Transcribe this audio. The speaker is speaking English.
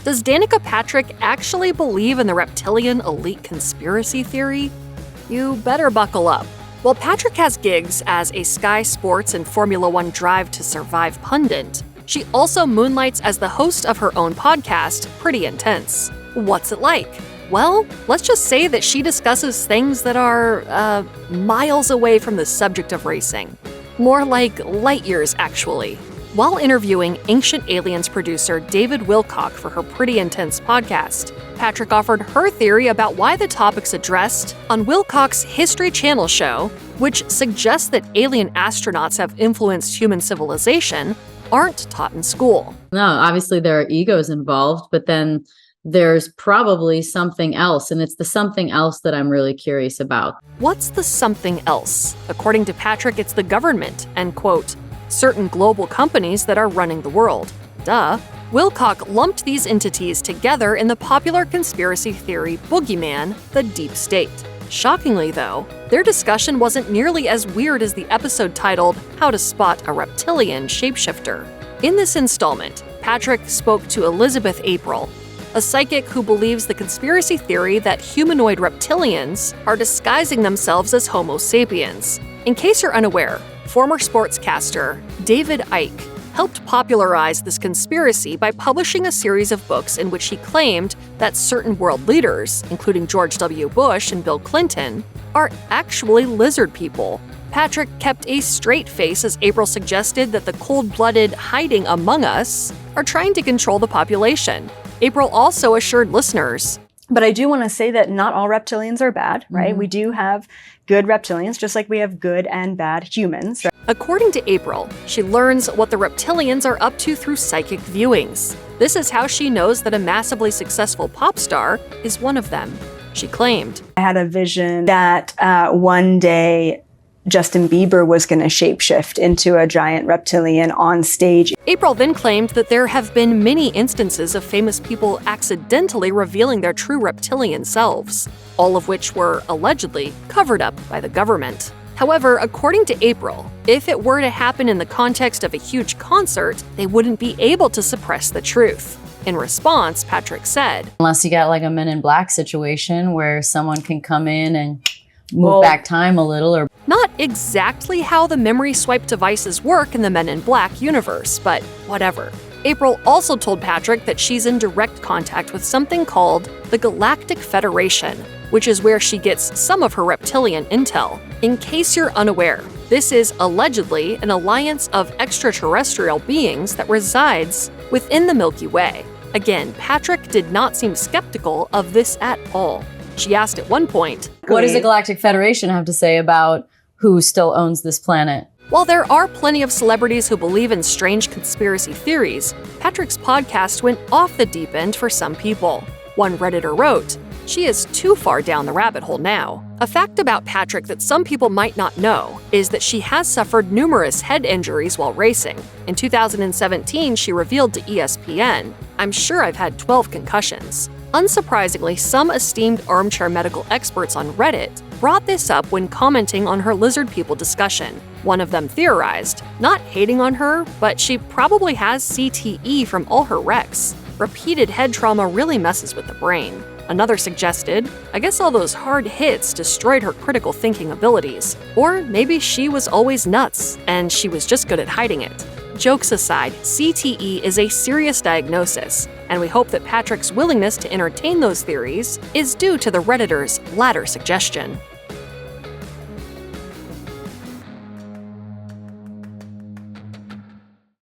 Does Danica Patrick actually believe in the reptilian elite conspiracy theory? You better buckle up. While Patrick has gigs as a Sky Sports and Formula One Drive to Survive pundit, she also moonlights as the host of her own podcast, Pretty Intense. What's it like? Well, let's just say that she discusses things that are, miles away from the subject of racing. More like light years, actually. While interviewing Ancient Aliens producer David Wilcock for her Pretty Intense podcast, Patrick offered her theory about why the topics addressed on Wilcock's History Channel show, which suggests that alien astronauts have influenced human civilization, aren't taught in school. No, obviously there are egos involved, but then there's probably something else, and it's the something else that I'm really curious about. What's the something else? According to Patrick, it's the government and, quote, certain global companies that are running the world. Duh. Wilcock lumped these entities together in the popular conspiracy theory boogeyman, the deep state. Shockingly, though, their discussion wasn't nearly as weird as the episode titled How to Spot a Reptilian Shapeshifter. In this installment, Patrick spoke to Elizabeth April, a psychic who believes the conspiracy theory that humanoid reptilians are disguising themselves as Homo sapiens. In case you're unaware, former sportscaster David Icke helped popularize this conspiracy by publishing a series of books in which he claimed that certain world leaders, including George W. Bush and Bill Clinton, are actually lizard people. Patrick kept a straight face as April suggested that the cold-blooded hiding among us are trying to control the population. April also assured listeners, but I do want to say that not all reptilians are bad, right? We do have good reptilians, just like we have good and bad humans. Right? According to April, she learns what the reptilians are up to through psychic viewings. This is how she knows that a massively successful pop star is one of them. She claimed, I had a vision that one day Justin Bieber was going to shapeshift into a giant reptilian on stage. April then claimed that there have been many instances of famous people accidentally revealing their true reptilian selves, all of which were allegedly covered up by the government. However, according to April, if it were to happen in the context of a huge concert, they wouldn't be able to suppress the truth. In response, Patrick said, unless you got like a Men in Black situation where someone can come in and move back time a little, or not exactly how the memory swipe devices work in the Men in Black universe, but whatever. April also told Patrick that she's in direct contact with something called the Galactic Federation, which is where she gets some of her reptilian intel. In case you're unaware, this is allegedly an alliance of extraterrestrial beings that resides within the Milky Way. Again, Patrick did not seem skeptical of this at all. She asked at one point, what does the Galactic Federation have to say about who still owns this planet? While there are plenty of celebrities who believe in strange conspiracy theories, Patrick's podcast went off the deep end for some people. One Redditor wrote, she is too far down the rabbit hole now. A fact about Patrick that some people might not know is that she has suffered numerous head injuries while racing. In 2017, she revealed to ESPN, I'm sure I've had 12 concussions. Unsurprisingly, some esteemed armchair medical experts on Reddit brought this up when commenting on her lizard people discussion. One of them theorized, not hating on her, but she probably has CTE from all her wrecks. Repeated head trauma really messes with the brain. Another suggested, I guess all those hard hits destroyed her critical thinking abilities. Or maybe she was always nuts, and she was just good at hiding it. Jokes aside, CTE is a serious diagnosis, and we hope that Patrick's willingness to entertain those theories is due to the Redditor's latter suggestion.